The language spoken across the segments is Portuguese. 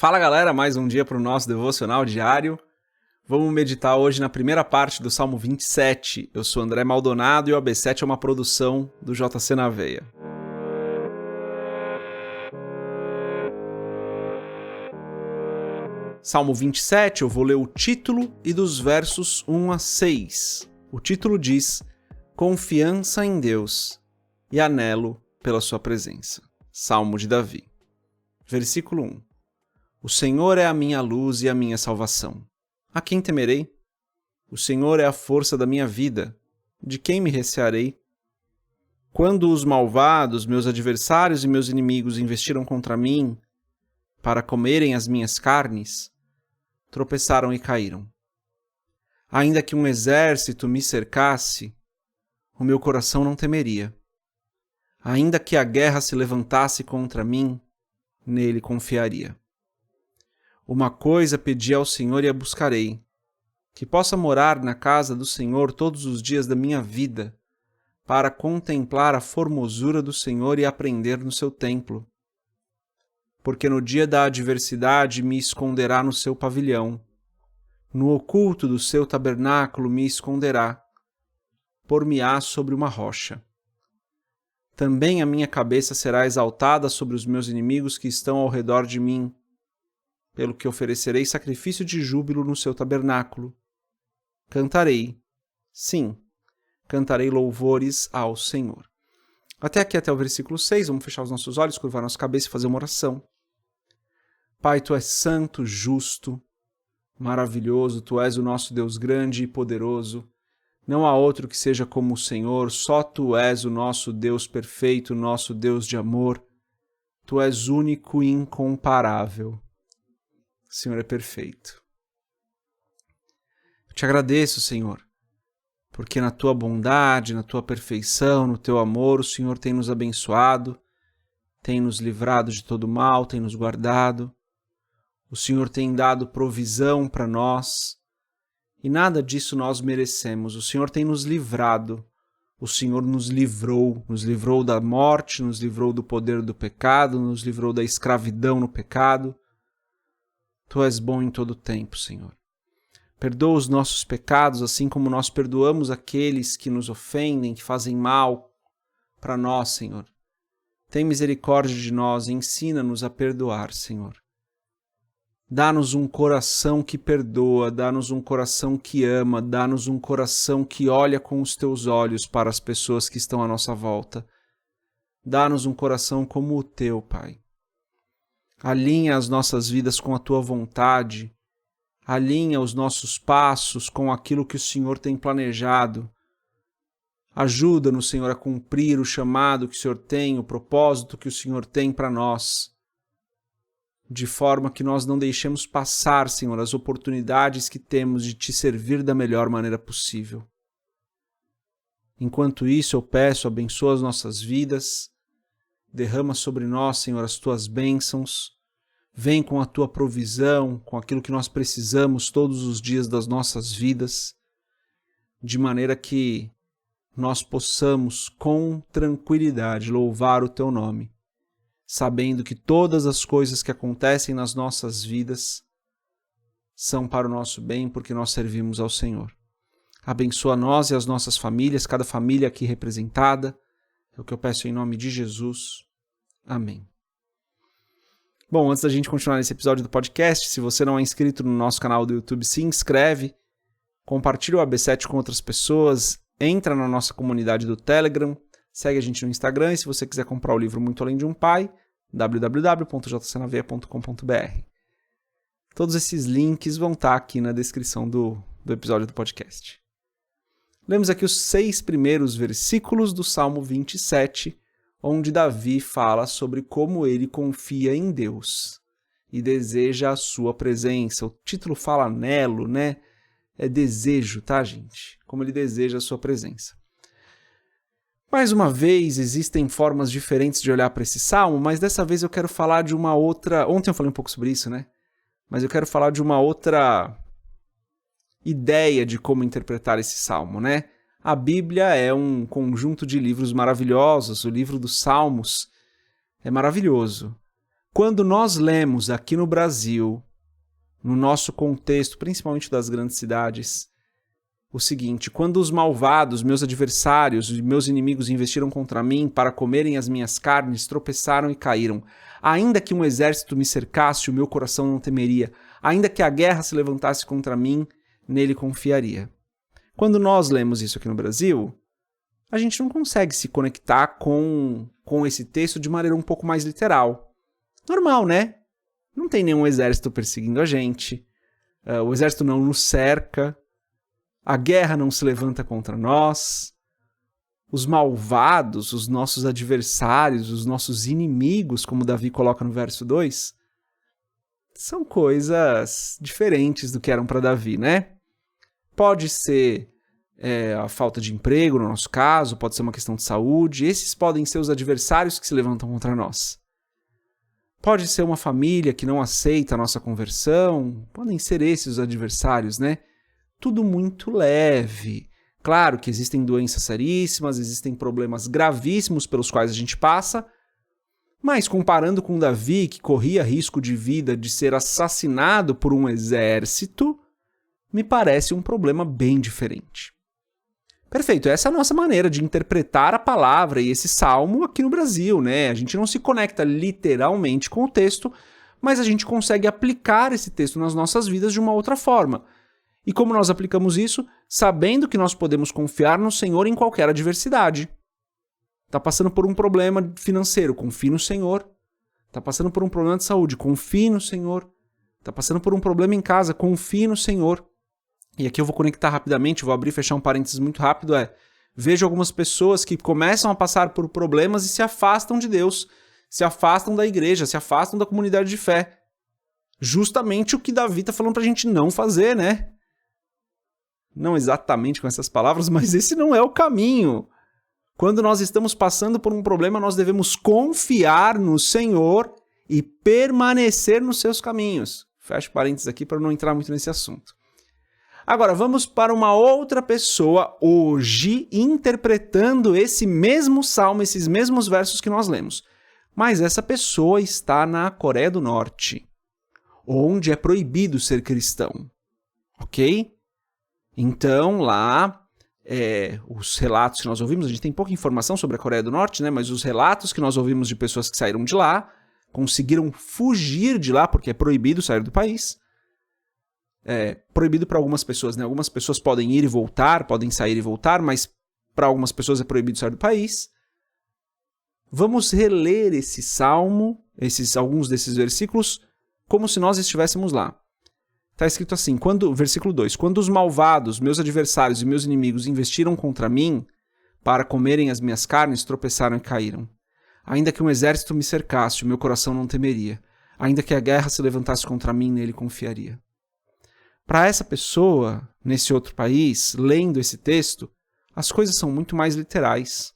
Fala galera, mais um dia para o nosso devocional diário. Vamos meditar hoje na primeira parte do Salmo 27. Eu sou André Maldonado e o AB7 é uma produção do JC na Veia. Salmo 27, eu vou ler o título e dos versos 1 a 6. O título diz: Confiança em Deus e anelo pela sua presença. Salmo de Davi. Versículo 1. O Senhor é a minha luz e a minha salvação. A quem temerei? O Senhor é a força da minha vida. De quem me recearei? Quando os malvados, meus adversários e meus inimigos investiram contra mim para comerem as minhas carnes, tropeçaram e caíram. Ainda que um exército me cercasse, o meu coração não temeria. Ainda que a guerra se levantasse contra mim, nele confiaria. Uma coisa pedi ao Senhor e a buscarei, que possa morar na casa do Senhor todos os dias da minha vida, para contemplar a formosura do Senhor e aprender no seu templo. Porque no dia da adversidade me esconderá no seu pavilhão, no oculto do seu tabernáculo me esconderá, por-me-á sobre uma rocha. Também a minha cabeça será exaltada sobre os meus inimigos que estão ao redor de mim, pelo que oferecerei sacrifício de júbilo no seu tabernáculo. Cantarei, sim, cantarei louvores ao Senhor. Até o versículo 6, vamos fechar os nossos olhos, curvar nossa cabeça e fazer uma oração. Pai, Tu és santo, justo, maravilhoso, Tu és o nosso Deus grande e poderoso. Não há outro que seja como o Senhor, só Tu és o nosso Deus perfeito, nosso Deus de amor. Tu és único e incomparável. O Senhor é perfeito. Eu te agradeço, Senhor, porque na Tua bondade, na Tua perfeição, no Teu amor, o Senhor tem nos abençoado, tem nos livrado de todo mal, tem nos guardado. O Senhor tem dado provisão para nós e nada disso nós merecemos. O Senhor tem nos livrado, o Senhor nos livrou da morte, nos livrou do poder do pecado, nos livrou da escravidão no pecado. Tu és bom em todo tempo, Senhor. Perdoa os nossos pecados, assim como nós perdoamos aqueles que nos ofendem, que fazem mal para nós, Senhor. Tem misericórdia de nós e ensina-nos a perdoar, Senhor. Dá-nos um coração que perdoa, dá-nos um coração que ama, dá-nos um coração que olha com os Teus olhos para as pessoas que estão à nossa volta. Dá-nos um coração como o Teu, Pai. Alinha as nossas vidas com a Tua vontade, alinha os nossos passos com aquilo que o Senhor tem planejado. Ajuda-nos, Senhor, a cumprir o chamado que o Senhor tem, o propósito que o Senhor tem para nós, de forma que nós não deixemos passar, Senhor, as oportunidades que temos de Te servir da melhor maneira possível. Enquanto isso, eu peço, abençoa as nossas vidas, derrama sobre nós, Senhor, as Tuas bênçãos. Vem com a Tua provisão, com aquilo que nós precisamos todos os dias das nossas vidas, de maneira que nós possamos, com tranquilidade, louvar o Teu nome, sabendo que todas as coisas que acontecem nas nossas vidas são para o nosso bem, porque nós servimos ao Senhor. Abençoa nós e as nossas famílias, cada família aqui representada. É o que eu peço em nome de Jesus. Amém. Bom, antes da gente continuar nesse episódio do podcast, se você não é inscrito no nosso canal do YouTube, se inscreve, compartilha o AB7 com outras pessoas, entra na nossa comunidade do Telegram, segue a gente no Instagram e se você quiser comprar o livro Muito Além de um Pai, www.jcnaveia.com.br. Todos esses links vão estar aqui na descrição do episódio do podcast. Lemos aqui os 6 primeiros versículos do Salmo 27, onde Davi fala sobre como ele confia em Deus e deseja a sua presença. O título fala anelo, né? É desejo, tá, gente? Como ele deseja a sua presença. Mais uma vez, existem formas diferentes de olhar para esse salmo, mas dessa vez eu quero falar de uma outra... Ontem eu falei um pouco sobre isso, né? Mas eu quero falar de uma outra ideia de como interpretar esse salmo, né? A Bíblia é um conjunto de livros maravilhosos, o livro dos Salmos é maravilhoso, Quando nós lemos aqui no Brasil, no nosso contexto, principalmente das grandes cidades, o seguinte: quando os malvados, meus adversários e meus inimigos investiram contra mim para comerem as minhas carnes, tropeçaram e caíram. Ainda que um exército me cercasse, o meu coração não temeria. Ainda que a guerra se levantasse contra mim, nele confiaria. Quando nós lemos isso aqui no Brasil, a gente não consegue se conectar com esse texto de maneira um pouco mais literal. Normal, né? Não tem nenhum exército perseguindo a gente, o exército não nos cerca, a guerra não se levanta contra nós, os malvados, os nossos adversários, os nossos inimigos, como Davi coloca no verso 2, são coisas diferentes do que eram para Davi, né? Pode ser a falta de emprego, no nosso caso, pode ser uma questão de saúde, esses podem ser os adversários que se levantam contra nós. Pode ser uma família que não aceita a nossa conversão, podem ser esses os adversários, né? Tudo muito leve. Claro que existem doenças seríssimas, existem problemas gravíssimos pelos quais a gente passa, mas comparando com Davi, que corria risco de vida de ser assassinado por um exército, me parece um problema bem diferente. Perfeito, essa é a nossa maneira de interpretar a palavra e esse salmo aqui no Brasil, né? A gente não se conecta literalmente com o texto, mas a gente consegue aplicar esse texto nas nossas vidas de uma outra forma. E como nós aplicamos isso? Sabendo que nós podemos confiar no Senhor em qualquer adversidade. Está passando por um problema financeiro, confie no Senhor. Está passando por um problema de saúde, confie no Senhor. Está passando por um problema em casa, confie no Senhor. E aqui eu vou conectar rapidamente, vou abrir e fechar um parênteses muito rápido, vejo algumas pessoas que começam a passar por problemas e se afastam de Deus, se afastam da igreja, se afastam da comunidade de fé. Justamente o que Davi está falando para a gente não fazer, né? Não exatamente com essas palavras, mas esse não é o caminho. Quando nós estamos passando por um problema, nós devemos confiar no Senhor e permanecer nos seus caminhos. Fecho parênteses aqui para não entrar muito nesse assunto. Agora, vamos para uma outra pessoa hoje interpretando esse mesmo salmo, esses mesmos versos que nós lemos. Mas essa pessoa está na Coreia do Norte, onde é proibido ser cristão. Ok? Então, lá, os relatos que nós ouvimos, a gente tem pouca informação sobre a Coreia do Norte, né? Mas os relatos que nós ouvimos de pessoas que saíram de lá, conseguiram fugir de lá, porque é proibido sair do país. Proibido para algumas pessoas, né? Algumas pessoas podem ir e voltar, podem sair e voltar, mas para algumas pessoas é proibido sair do país. Vamos reler esse salmo, alguns desses versículos, como se nós estivéssemos lá. Está escrito assim, versículo 2, quando os malvados, meus adversários e meus inimigos investiram contra mim para comerem as minhas carnes, tropeçaram e caíram. Ainda que um exército me cercasse, o meu coração não temeria. Ainda que a guerra se levantasse contra mim, nele confiaria. Para essa pessoa, nesse outro país, lendo esse texto, as coisas são muito mais literais.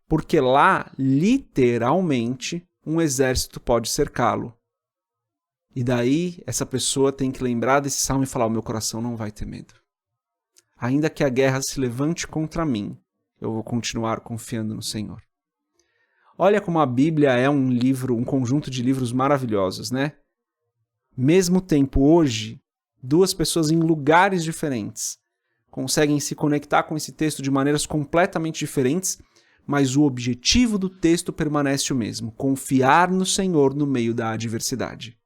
Porque lá, literalmente, um exército pode cercá-lo. E daí, essa pessoa tem que lembrar desse salmo e falar, o meu coração não vai ter medo. Ainda que a guerra se levante contra mim, eu vou continuar confiando no Senhor. Olha como a Bíblia é um livro, um conjunto de livros maravilhosos, né? Mesmo tempo hoje, duas pessoas em lugares diferentes conseguem se conectar com esse texto de maneiras completamente diferentes, mas o objetivo do texto permanece o mesmo, confiar no Senhor no meio da adversidade.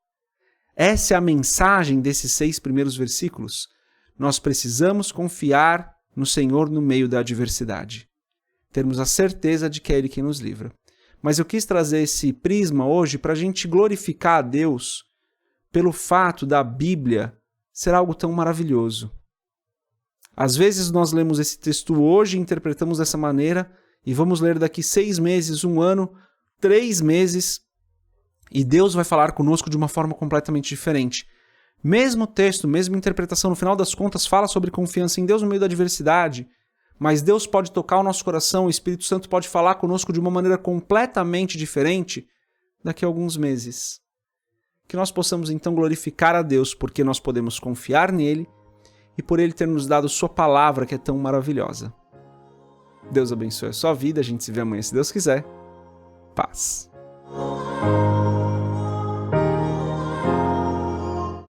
Essa é a mensagem desses 6 primeiros versículos. Nós precisamos confiar no Senhor no meio da adversidade. Termos a certeza de que é Ele quem nos livra. Mas eu quis trazer esse prisma hoje para a gente glorificar a Deus pelo fato da Bíblia ser algo tão maravilhoso. Às vezes nós lemos esse texto hoje e interpretamos dessa maneira e vamos ler daqui 6 meses, 1 ano, 3 meses e Deus vai falar conosco de uma forma completamente diferente. Mesmo texto, mesma interpretação, no final das contas fala sobre confiança em Deus no meio da adversidade, mas Deus pode tocar o nosso coração, o Espírito Santo pode falar conosco de uma maneira completamente diferente daqui a alguns meses. Que nós possamos então glorificar a Deus porque nós podemos confiar nele e por ele ter nos dado sua palavra que é tão maravilhosa. Deus abençoe a sua vida, a gente se vê amanhã se Deus quiser. Paz.